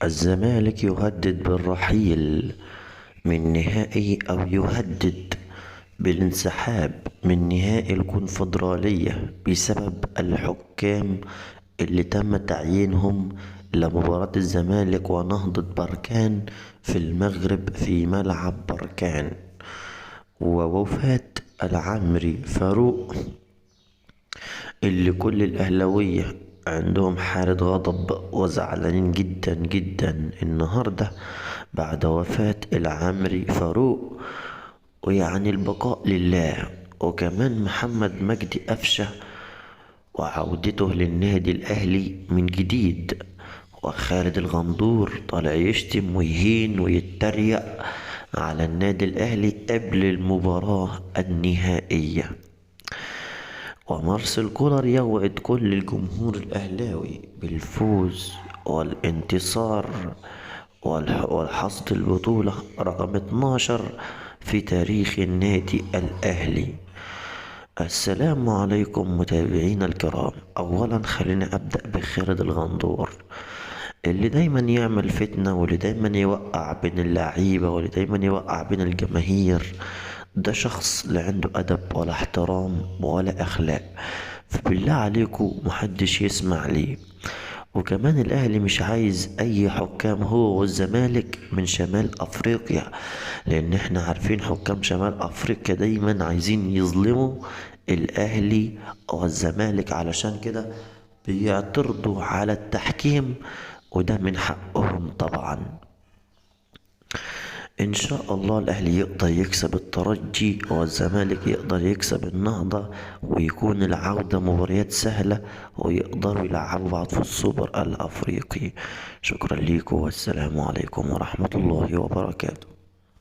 الزمالك يهدد بالرحيل من نهائي أو يهدد بالانسحاب من نهائي الكونفدرالية بسبب الحكام اللي تم تعيينهم لمباراة الزمالك ونهضة بركان في المغرب في ملعب بركان. ووفاة العمري فاروق اللي كل الأهلاوية عندهم حالة غضب وزعلانين جدا جدا النهاردة بعد وفاة العمري فاروق. ويعني البقاء لله. وكمان محمد مجدي قفشة وعودته للنادي الأهلي من جديد. وخالد الغندور طالع يشتم ويهين ويتريق على النادي الأهلي قبل المباراة النهائية. ومارسيل كولر يوعد كل الجمهور الأهلاوي بالفوز والانتصار والحصد البطولة رقم 12 في تاريخ النادي الأهلي. السلام عليكم متابعينا الكرام. أولا خلينا أبدأ بخالد الغندور اللي دايما يعمل فتنة واللي دايما يوقع بين اللعيبة واللي دايما يوقع بين الجماهير. ده شخص لا عنده أدب ولا احترام ولا أخلاق، فبالله عليكم محدش يسمع ليه. وكمان الأهلي مش عايز أي حكام هو والزمالك من شمال أفريقيا، لأن احنا عارفين حكام شمال أفريقيا دايما عايزين يظلموا الأهلي والزمالك، علشان كده بيعترضوا على التحكيم، وده من حقهم طبعا. ان شاء الله الاهلي يقدر يكسب الترجي والزمالك يقدر يكسب النهضة، ويكون العودة مباريات سهلة ويقدروا يلعبوا بعض في السوبر الافريقي. شكرا لكم والسلام عليكم ورحمة الله وبركاته.